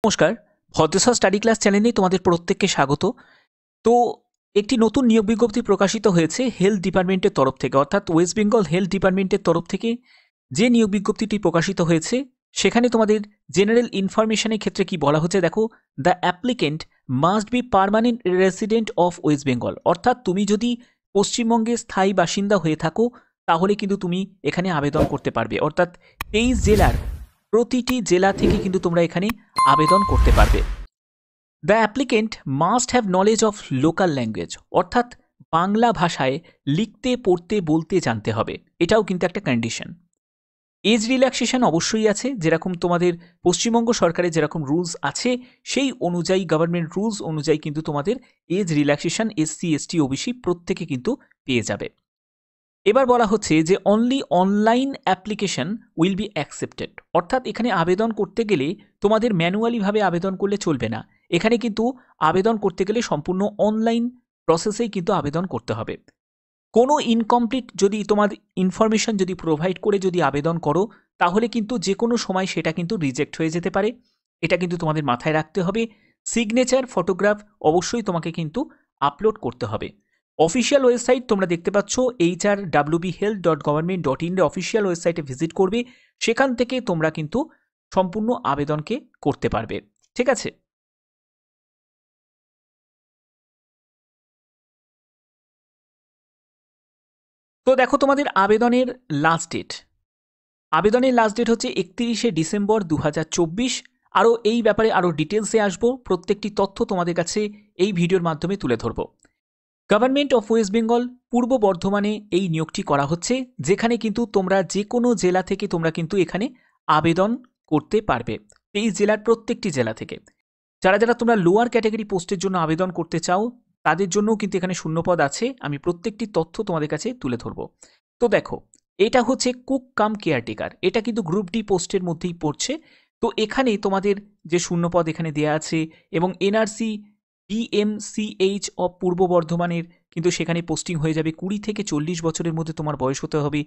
নমস্কার, ভদ্রসা study class চ্যানেলে তোমাদের প্রত্যেককে স্বাগত। তো একটি নতুন নিয়োগ বিজ্ঞপ্তি প্রকাশিত হয়েছে হেলথ ডিপার্টমেন্টের তরফ থেকে, অর্থাৎ ওয়েস্ট বেঙ্গল হেলথ ডিপার্টমেন্টের তরফ থেকে যে নিয়োগ বিজ্ঞপ্তিটি প্রকাশিত হয়েছে সেখানে তোমাদের জেনারেল ইনফরমেশনের ক্ষেত্রে কি বলা হচ্ছে দেখো, the applicant must be permanent resident of West Bengal. অর্থাৎ তুমি যদি পশ্চিমবঙ্গের স্থায়ী বাসিন্দা হয়ে থাকো তাহলে কিন্তু তুমি এখানে আবেদন করতে পারবে। অর্থাৎ 23 জেলার প্রতিটি জেলা থেকে কিন্তু তোমরা এখানে আবেদন করতে পারবে। The applicant must have knowledge of local language, অর্থাৎ বাংলা ভাষায় লিখতে পড়তে বলতে জানতে হবে, এটাও কিন্তু একটা কন্ডিশন। এজ রিল্যাক্সেশন অবশ্যই আছে, যেরকম তোমাদের পশ্চিমবঙ্গ সরকারের যেরকম রুলস আছে সেই অনুযায়ী, গভর্নমেন্ট রুলস অনুযায়ী কিন্তু তোমাদের age relaxation SC ST OBC প্রত্যেকে কিন্তু পেয়ে যাবে। এবার বলা হচ্ছে যে only online application will be accepted, অর্থাৎ এখানে আবেদন করতে গেলে তোমাদের ম্যানুয়ালিভাবে আবেদন করলে চলবে না। এখানে কিন্তু আবেদন করতে গেলে সম্পূর্ণ অনলাইন প্রসেসেই কিন্তু আবেদন করতে হবে। কোনো ইনকমপ্লিট যদি তোমার ইনফরমেশন যদি প্রোভাইড করে যদি আবেদন করো তাহলে কিন্তু যে কোনো সময় সেটা কিন্তু রিজেক্ট হয়ে যেতে পারে, এটা কিন্তু তোমাদের মাথায় রাখতে হবে। সিগনেচার ফটোগ্রাফ অবশ্যই তোমাকে কিন্তু আপলোড করতে হবে। অফিসিয়াল ওয়েবসাইট তোমরা দেখতে পাচ্ছ hrwbhealth.government.in এর অফিসিয়াল ওয়েবসাইটে ভিজিট করবে, সেখান থেকে তোমরা কিন্তু সম্পূর্ণ আবেদনকে করতে পারবে। ঠিক আছে, তো দেখো তোমাদের আবেদনের লাস্ট ডেট হচ্ছে 31শে ডিসেম্বর 2024। আরও এই ব্যাপারে আরও ডিটেলসে আসবো, প্রত্যেকটি তথ্য তোমাদের কাছে এই ভিডিওর মাধ্যমে তুলে ধরবো। গভর্নমেন্ট অফ ওয়েস্ট বেঙ্গল পূর্ব বর্ধমানে এই নিয়োগটি করা হচ্ছে, যেখানে কিন্তু তোমরা যে কোনো জেলা থেকে তোমরা কিন্তু এখানে আবেদন করতে পারবে। এই জেলার প্রত্যেকটি জেলা থেকে যারা যারা তোমরা লোয়ার ক্যাটাগরি পোস্টের জন্য আবেদন করতে চাও তাদের জন্যও কিন্তু এখানে শূন্যপদ আছে, আমি প্রত্যেকটি তথ্য তোমাদের কাছে তুলে ধরবো। তো দেখো, এটা হচ্ছে কুক কাম কেয়ারটেকার, এটা কিন্তু গ্রুপ ডি পোস্টের মধ্যেই পড়ছে। তো এখানে তোমাদের যে শূন্যপদ এখানে দেওয়া আছে এবং NRC DMCH অফ পূর্ব বর্ধমানের কিন্তু সেখানে পোস্টিং হয়ে যাবে। 20 থেকে 40 বছরের মধ্যে তোমার বয়স হতে হবে।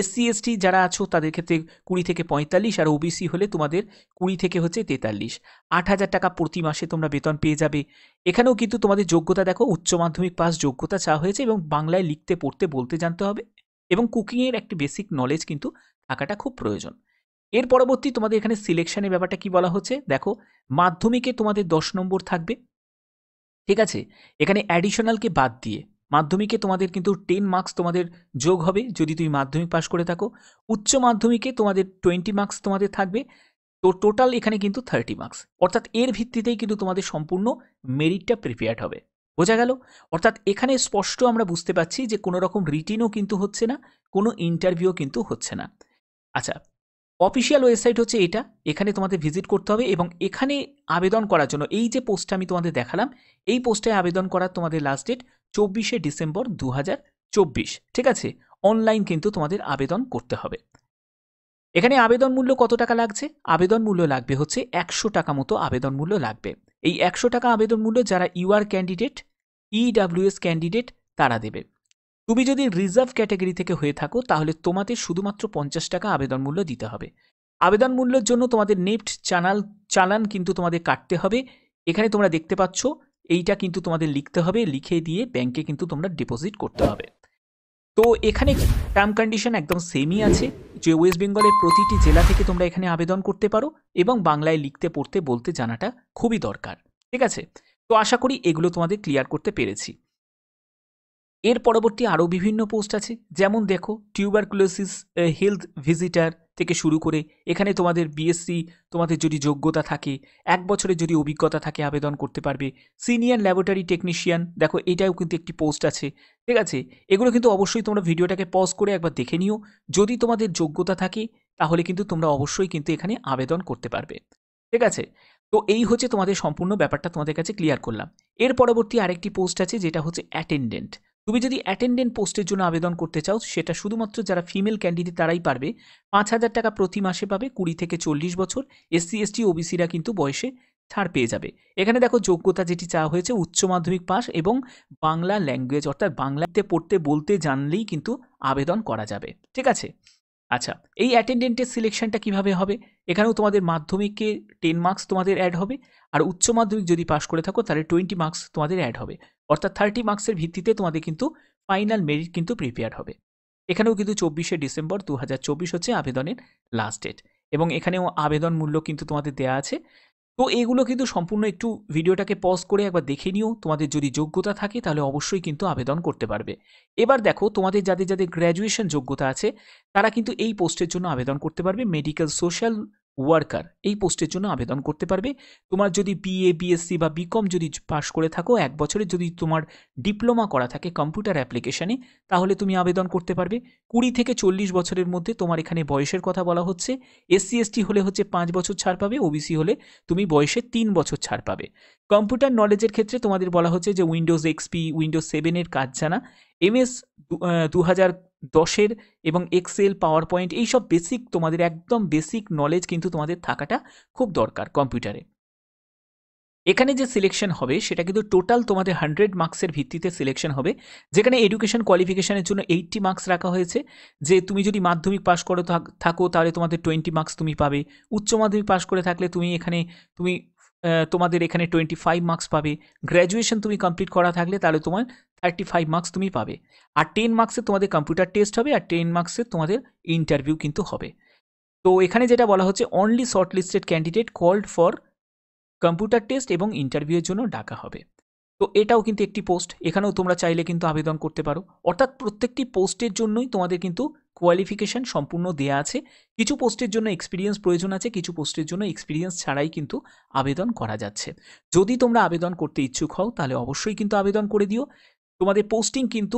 SC ST যারা আছো তাদের ক্ষেত্রে 20 থেকে 45, আর OBC হলে তোমাদের 20 থেকে হচ্ছে 43। 8,000 টাকা প্রতি মাসে তোমরা বেতন পেয়ে যাবে। এখানেও কিন্তু তোমাদের যোগ্যতা দেখো, উচ্চ মাধ্যমিক পাস যোগ্যতা চাওয়া হয়েছে এবং বাংলায় লিখতে পড়তে বলতে জানতে হবে এবং কুকিংয়ের একটি বেসিক নলেজ কিন্তু থাকাটা খুব প্রয়োজন। এর পরবর্তী তোমাদের এখানে সিলেকশনের ব্যাপারটা কি বলা হচ্ছে দেখো, মাধ্যমিকে তোমাদের 10 নম্বর থাকবে। ঠিক আছে, এখানে অ্যাডিশনালকে বাদ দিয়ে মাধ্যমিকে তোমাদের কিন্তু 10 মার্কস তোমাদের যোগ হবে যদি তুমি মাধ্যমিক পাস করে থাকো। উচ্চ মাধ্যমিকে তোমাদের 20 মার্কস তোমাদের থাকবে। তো টোটাল এখানে কিন্তু 30 মার্কস, অর্থাৎ এর ভিত্তিতেই কিন্তু তোমাদের সম্পূর্ণ মেরিটটা প্রিপেয়ার্ড হবে। বোঝা গেল? অর্থাৎ এখানে স্পষ্ট আমরা বুঝতে পারছি যে কোনো রকম রিটিনও কিন্তু হচ্ছে না, কোনো ইন্টারভিউ কিন্তু হচ্ছে না। আচ্ছা, অফিসিয়াল ওয়েবসাইট হচ্ছে এটা, এখানে তোমাদের ভিজিট করতে হবে এবং এখানে আবেদন করার জন্য এই যে পোস্টটা আমি তোমাদের দেখালাম এই পোস্টে আবেদন করার তোমাদের লাস্ট ডেট 24শে ডিসেম্বর 2024। ঠিক আছে, অনলাইন কিন্তু তোমাদের আবেদন করতে হবে। এখানে আবেদন মূল্য কত টাকা লাগছে? আবেদন মূল্য লাগবে হচ্ছে 100 টাকা মতো আবেদন মূল্য লাগবে। এই 100 টাকা আবেদন মূল্য যারা UR ক্যান্ডিডেট, EWS ক্যান্ডিডেট তারা দেবে। তুমি যদি রিজার্ভ ক্যাটাগরি থেকে হয়ে থাকো তাহলে তোমাদের শুধুমাত্র 50 টাকা আবেদন মূল্য দিতে হবে। আবেদন মূল্যের জন্য তোমাদের নেফট চালান কিন্তু তোমাদের কাটতে হবে। এখানে তোমরা দেখতে পাচ্ছ এইটা কিন্তু তোমাদের লিখতে হবে, লিখে দিয়ে ব্যাংকে কিন্তু তোমরা ডিপোজিট করতে হবে। তো এখানে টার্ম কন্ডিশন একদম সেমই আছে যে ওয়েস্ট বেঙ্গলের প্রতিটি জেলা থেকে তোমরা এখানে আবেদন করতে পারো এবং বাংলায় লিখতে পড়তে বলতে জানাটা খুবই দরকার। ঠিক আছে, তো আশা করি এগুলো তোমাদের ক্লিয়ার করতে পেরেছি। এর পরবর্তী আরও বিভিন্ন পোস্ট আছে, যেমন দেখো টিউবারকুলোসিস হেলথ ভিজিটার থেকে শুরু করে এখানে তোমাদের BSc তোমাদের যদি যোগ্যতা থাকে, 1 বছরের যদি অভিজ্ঞতা থাকে আবেদন করতে পারবে। সিনিয়র ল্যাবরেটরি টেকনিশিয়ান দেখো এটাও কিন্তু একটি পোস্ট আছে। ঠিক আছে, এগুলো কিন্তু অবশ্যই তোমরা ভিডিওটাকে পজ করে একবার দেখে নিও, যদি তোমাদের যোগ্যতা থাকে তাহলে কিন্তু তোমরা অবশ্যই কিন্তু এখানে আবেদন করতে পারবে। ঠিক আছে, তো এই হচ্ছে তোমাদের সম্পূর্ণ ব্যাপারটা তোমাদের কাছে ক্লিয়ার করলাম। এর পরবর্তী আরেকটি পোস্ট আছে যেটা হচ্ছে অ্যাটেন্ডেন্ট। তুমি যদি অ্যাটেন্ডেন্ট পোস্টের জন্য আবেদন করতে চাও সেটা শুধুমাত্র যারা ফিমেল ক্যান্ডিডেট তারাই পারবে। 5,000 টাকা প্রতি মাসে পাবে। 20 থেকে 40 বছর। SC ST OBCরা কিন্তু বয়সে ছাড় পেয়ে যাবে। এখানে দেখো যোগ্যতা যেটি চাওয়া হয়েছে উচ্চ মাধ্যমিক পাস এবং বাংলা ল্যাঙ্গুয়েজ, অর্থাৎ বাংলাতে পড়তে বলতে জানলেই কিন্তু আবেদন করা যাবে। ঠিক আছে, আচ্ছা, এই অ্যাটেন্ডেন্টের সিলেকশনটা কিভাবে হবে? এখানেও তোমাদের মাধ্যমিকে 10 মার্কস তোমাদের অ্যাড হবে, আর উচ্চ মাধ্যমিক যদি পাস করে থাকো তাহলে 20 মার্কস তোমাদের অ্যাড হবে। অর্থাৎ 30 মার্কসের ভিত্তিতে তোমাদের কিন্তু ফাইনাল মেরিট কিন্তু প্রিপেয়ার হবে। এখানেও কিন্তু 24শে ডিসেম্বর 2024 হচ্ছে আবেদনের লাস্ট ডেট, এবং এখানেও আবেদন মূল্য কিন্তু তোমাদের দেয়া আছে। তো এগুলো কিন্তু সম্পূর্ণ একটু ভিডিওটাকে পজ করে একবার দেখে নিও। তোমাদের যদি যোগ্যতা থাকে তাহলে অবশ্যই কিন্তু আবেদন করতে পারবে। এবার দেখো, তোমাদের যাদের যাদের গ্র্যাজুয়েশন যোগ্যতা আছে তারা কিন্তু এই পোস্টের জন্য আবেদন করতে পারবে। মেডিকেল সোশ্যাল ওয়ার্কার এই পোস্টের জন্য আবেদন করতে পারবে। তোমার যদি বিএ, বিএসসি বা বিকম যদি পাশ করে থাকো, 1 বছরের যদি তোমার ডিপ্লোমা করা থাকে কম্পিউটার অ্যাপ্লিকেশনে, তাহলে তুমি আবেদন করতে পারবে। 20 থেকে 40 বছরের মধ্যে তোমার এখানে বয়সের কথা বলা হচ্ছে। এসসি এসটি হলে হচ্ছে 5 বছর ছাড় পাবে, ওবিসি হলে তুমি বয়সে 3 বছর ছাড় পাবে। কম্পিউটার নলেজের ক্ষেত্রে তোমাদের বলা হচ্ছে যে উইন্ডোজ এক্সপি, উইন্ডোজ 7 কাজ জানা, এমএস 2010 এবং এক্সেল, পাওয়ার পয়েন্ট এইসব বেসিক, তোমাদের একদম বেসিক নলেজ কিন্তু তোমাদের থাকাটা খুব দরকার কম্পিউটারে। এখানে যে সিলেকশন হবে সেটা কিন্তু টোটাল তোমাদের 100 মার্কসের ভিত্তিতে সিলেকশন হবে, যেখানে এডুকেশন কোয়ালিফিকেশনের জন্য 80 মার্কস রাখা হয়েছে। যে তুমি যদি মাধ্যমিক পাস করে থাকো তাহলে তোমাদের 20 মার্কস তুমি পাবে। উচ্চ মাধ্যমিক পাস করে থাকলে তুমি তোমাদের এখানে 25 মার্কস পাবে। গ্র্যাজুয়েশন তুমি কমপ্লিট করা থাকলে তাহলে তোমার 35 মার্কস তুমি পাবে। আর 10 মার্কসের তোমাদের কম্পিউটার টেস্ট হবে, আর 10 মার্কসের তোমাদের ইন্টারভিউ কিন্তু হবে। তো এখানে যেটা বলা হচ্ছে, only short listed candidate called for computer test এবং ইন্টারভিউয়ের জন্য ডাকা হবে। তো এটাও কিন্তু একটি পোস্ট, এখানেও তোমরা চাইলে কিন্তু আবেদন করতে পারো। অর্থাৎ প্রত্যেকটি পোস্টের জন্যই তোমাদের কিন্তু কোয়ালিফিকেশন সম্পূর্ণ দেয়া আছে। কিছু পোস্টের জন্য এক্সপিরিয়েন্স প্রয়োজন আছে, কিছু পোস্টের জন্য এক্সপিরিয়েন্স ছাড়াই কিন্তু আবেদন করা যাচ্ছে। যদি তোমরা আবেদন করতে ইচ্ছুক হও তাহলে অবশ্যই কিন্তু আবেদন করে দিও। তোমাদের পোস্টিং কিন্তু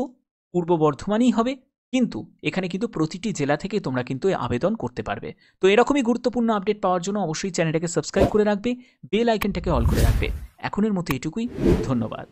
পূর্ব বর্ধমানেই হবে, কিন্তু এখানে কিন্তু প্রতিটি জেলা থেকে তোমরা কিন্তু আবেদন করতে পারবে। তো এরকমই গুরুত্বপূর্ণ আপডেট পাওয়ার জন্য অবশ্যই চ্যানেলটাকে সাবস্ক্রাইব করে রাখবে, বেল আইকনটাকে অল করে রাখবে। এখনের মতো এটুকুই, ধন্যবাদ।